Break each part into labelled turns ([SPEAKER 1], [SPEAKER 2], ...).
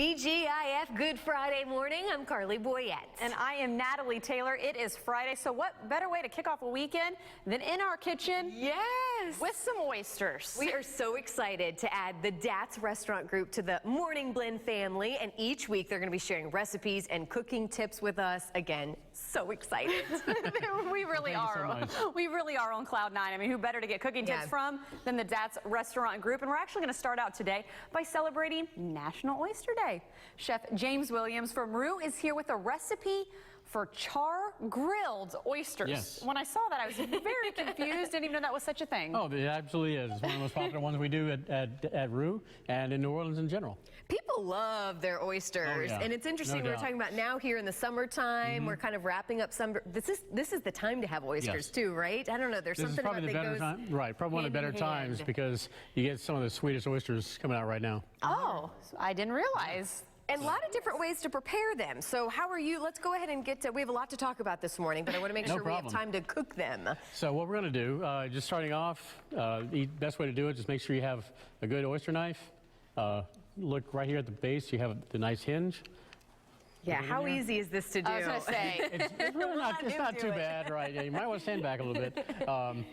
[SPEAKER 1] TGIF, Good Friday morning. I'm Carly Boyette.
[SPEAKER 2] And I am Natalie Taylor. It is Friday, so what better way to kick off a weekend than in our kitchen?
[SPEAKER 1] Yes!
[SPEAKER 2] With some oysters.
[SPEAKER 1] We are so excited to add the Dats Restaurant Group to the Morning Blend family, and each week they're going to be sharing recipes and cooking tips with us. Again, so excited.
[SPEAKER 2] We really are. We really are on cloud nine. I mean, who better to get cooking tips from than the Dats Restaurant Group? And we're actually going to start out today by celebrating National Oyster Day. Chef James Williams from Roux is here with a recipe for char-grilled oysters.
[SPEAKER 3] Yes.
[SPEAKER 2] When I saw that, I was very confused. Didn't even know that was such a thing.
[SPEAKER 3] Oh, it absolutely is. It's one of the most popular ones we do at Roux and in New Orleans in general.
[SPEAKER 1] People love their oysters, and it's interesting. We're talking about now here in the summertime. We're kind of wrapping up summer. This is the time to have oysters too, right? I don't know. There's something about that goes
[SPEAKER 3] time, right? Probably one of the better times because you get some of the sweetest oysters coming out right now.
[SPEAKER 2] Oh, I didn't realize.
[SPEAKER 1] And a lot of different ways to prepare them. So how are you? Let's go ahead and get to, we have a lot to talk about this morning, but I want to make sure we have time to cook them.
[SPEAKER 3] So what we're going to do, just starting off, the best way to do it, just make sure you have a good oyster knife. Look right here at the base, you have the nice hinge.
[SPEAKER 1] Yeah, how easy is this to do?
[SPEAKER 2] I was going to say.
[SPEAKER 3] It's really not too bad, right? Yeah, you might want to stand back a little bit.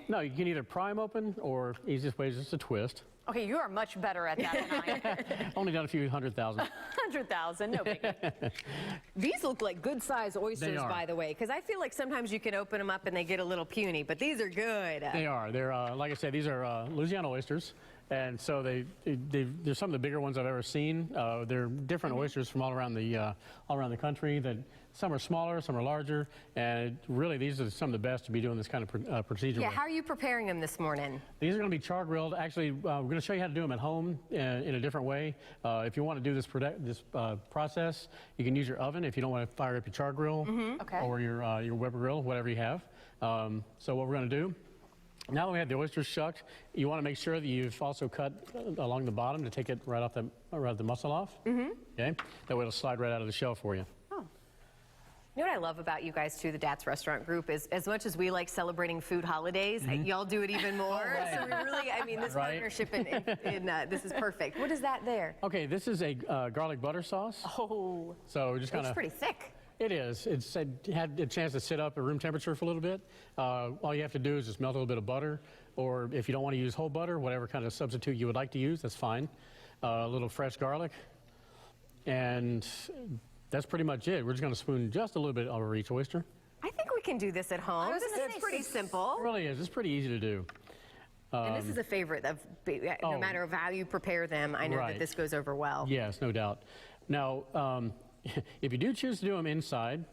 [SPEAKER 3] No, you can either pry them open or easiest way is just a twist.
[SPEAKER 2] Okay, you are much better at that than I am.
[SPEAKER 3] Only done a few 100,000.
[SPEAKER 2] 100,000, no biggie.
[SPEAKER 1] These look like good-sized oysters, by the way, because I feel like sometimes you can open them up and they get a little puny, but these are good.
[SPEAKER 3] They are. They're, like I said, these are Louisiana oysters. And so they're some of the bigger ones I've ever seen. They're different oysters from all around the country. That some are smaller, some are larger, and really these are some of the best to be doing this kind of procedure.
[SPEAKER 1] Yeah,
[SPEAKER 3] with.
[SPEAKER 1] how are you preparing them this morning?
[SPEAKER 3] These are going to be char grilled. Actually, we're going to show you how to do them at home in a different way. If you want to do this process, you can use your oven if you don't want to fire up your char grill or your Weber grill, whatever you have. So what we're going to do. Now that we have the oysters shucked, you want to make sure that you've also cut along the bottom to take it right off the muscle off. Okay, that way it'll slide right out of the shell for you.
[SPEAKER 1] Oh. You know what I love about you guys too, the Dats Restaurant Group, is as much as we like celebrating food holidays, y'all do it even more. So we really, I mean, this partnership this is perfect. What is that there?
[SPEAKER 3] Okay, this is a garlic butter sauce.
[SPEAKER 1] Oh,
[SPEAKER 3] so just kind of.
[SPEAKER 1] It's pretty thick.
[SPEAKER 3] It is. It's had a chance to sit up at room temperature for a little bit. All you have to do is just melt a little bit of butter, or if you don't want to use whole butter, whatever kind of substitute you would like to use, that's fine. A little fresh garlic, and that's pretty much it. We're just going to spoon just a little bit over each oyster.
[SPEAKER 1] I think we can do this at home. It's pretty simple.
[SPEAKER 3] It really is. It's pretty easy to do.
[SPEAKER 1] And this is a favorite of, no matter how you prepare them, I know that this goes over well.
[SPEAKER 3] Yes, no doubt. Now, if you do choose to do them inside,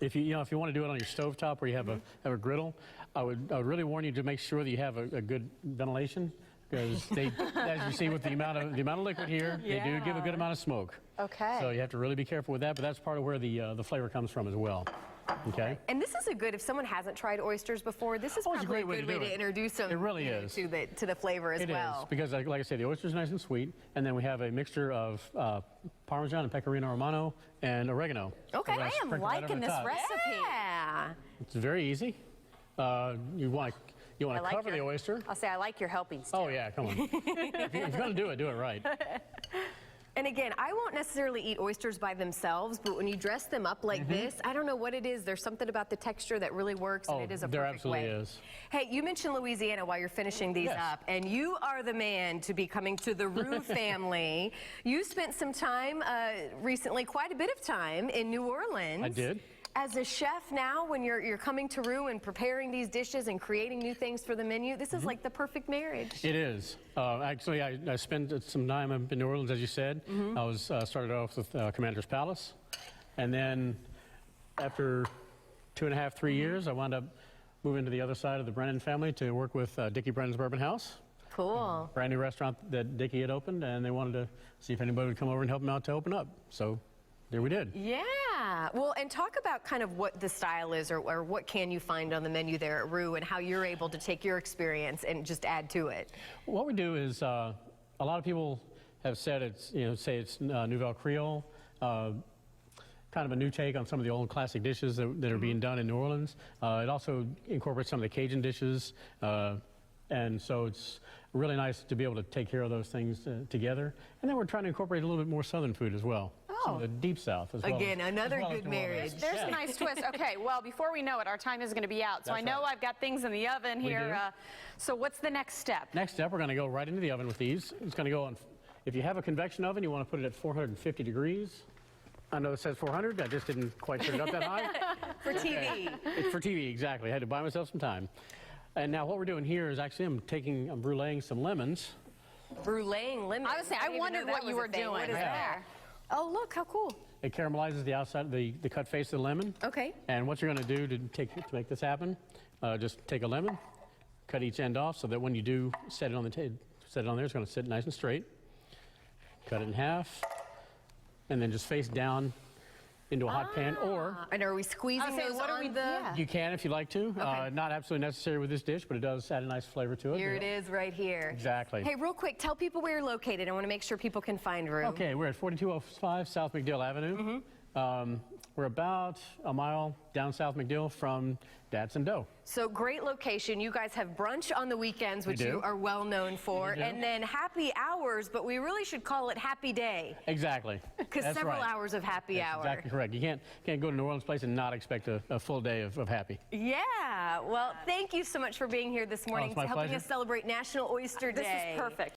[SPEAKER 3] if you want to do it on your stovetop where you have a griddle, I would really warn you to make sure that you have a good ventilation, because as you see with the amount of liquid here, they do give a good amount of smoke.
[SPEAKER 2] Okay.
[SPEAKER 3] So you have to really be careful with that, but that's part of where the flavor comes from as well. Okay.
[SPEAKER 1] And this is a good, if someone hasn't tried oysters before, this is probably a good way to introduce them.
[SPEAKER 3] It really is.
[SPEAKER 1] To the flavor as well.
[SPEAKER 3] It is, because like I said, the oyster's nice and sweet, and then we have a mixture of Parmesan and Pecorino Romano and oregano.
[SPEAKER 1] Okay.
[SPEAKER 2] I am liking this recipe.
[SPEAKER 1] Yeah.
[SPEAKER 3] It's very easy. You want to cover the oyster.
[SPEAKER 2] I'll say I like your helpings.
[SPEAKER 3] Oh yeah, come on. If you're going to do it right.
[SPEAKER 1] And again, I won't necessarily eat oysters by themselves, but when you dress them up like this, I don't know what it is. There's something about the texture that really works, and it is a perfect way.
[SPEAKER 3] There absolutely is.
[SPEAKER 1] Hey, you mentioned Louisiana while you're finishing these up, and you are the man to be coming to the Roux family. You spent some time recently, quite a bit of time in New Orleans. I
[SPEAKER 3] did.
[SPEAKER 1] As a chef now, when you're coming to Roux and preparing these dishes and creating new things for the menu, this is like the perfect marriage.
[SPEAKER 3] It is. Actually, I spent some time in New Orleans, as you said. I was started off with Commander's Palace, and then after 2.5, 3 years, I wound up moving to the other side of the Brennan family to work with Dickie Brennan's Bourbon House.
[SPEAKER 1] Cool.
[SPEAKER 3] Brand new restaurant that Dickie had opened, and they wanted to see if anybody would come over and help them out to open up. So there we did.
[SPEAKER 1] Yeah. Well, and talk about kind of what the style is, or what can you find on the menu there at Roux, and how you're able to take your experience and just add to it.
[SPEAKER 3] What we do is, a lot of people have said it's, say it's Nouvelle Creole, kind of a new take on some of the old classic dishes that are being done in New Orleans. It also incorporates some of the Cajun dishes, and so it's really nice to be able to take care of those things together. And then we're trying to incorporate a little bit more southern food as well. Some of the deep south as well.
[SPEAKER 1] Again, another good marriage.
[SPEAKER 2] There's a nice twist. Okay, well, before we know it, our time is going to be out. So I know I've got things in the oven here. So what's the next step?
[SPEAKER 3] Next step, we're going to go right into the oven with these. It's going to go on, if you have a convection oven, you want to put it at 450 degrees. I know it says 400. I just didn't quite turn it up that high.
[SPEAKER 1] For TV.
[SPEAKER 3] It's for TV, exactly. I had to buy myself some time. And now what we're doing here is actually I'm bruleeing some lemons.
[SPEAKER 1] Bruleeing lemons.
[SPEAKER 2] I was saying, I wondered what you were doing.
[SPEAKER 1] What is that? Oh, look, how cool.
[SPEAKER 3] It caramelizes the outside, the cut face of the lemon.
[SPEAKER 1] Okay.
[SPEAKER 3] And what you're going to do to make this happen, just take a lemon, cut each end off so that when you do set it on the table, set it on there, it's going to sit nice and straight. Cut it in half, and then just face down into a hot pan, or...
[SPEAKER 1] And are we squeezing those on the...
[SPEAKER 3] You can if you like to.
[SPEAKER 1] Okay.
[SPEAKER 3] Not absolutely necessary with this dish, but it does add a nice flavor to it.
[SPEAKER 1] Here it is right here.
[SPEAKER 3] Exactly.
[SPEAKER 1] Hey, real quick, tell people where you're located. I want to make sure people can find Roux.
[SPEAKER 3] Okay, we're at 4205 South McDill Avenue. We're about a mile down South McDill from Dad's and Dough.
[SPEAKER 1] So great location. You guys have brunch on the weekends, which
[SPEAKER 3] We do.
[SPEAKER 1] you are well known for, and then happy hours, but we really should call it happy day.
[SPEAKER 3] Exactly.
[SPEAKER 1] Because several hours of happy hour.
[SPEAKER 3] Exactly correct. You can't go to New Orleans place and not expect a full day of happy.
[SPEAKER 1] Yeah. Well, thank you so much for being here this morning
[SPEAKER 3] it's my
[SPEAKER 1] helping
[SPEAKER 3] pleasure.
[SPEAKER 1] us celebrate National Oyster Day.
[SPEAKER 2] This is perfect.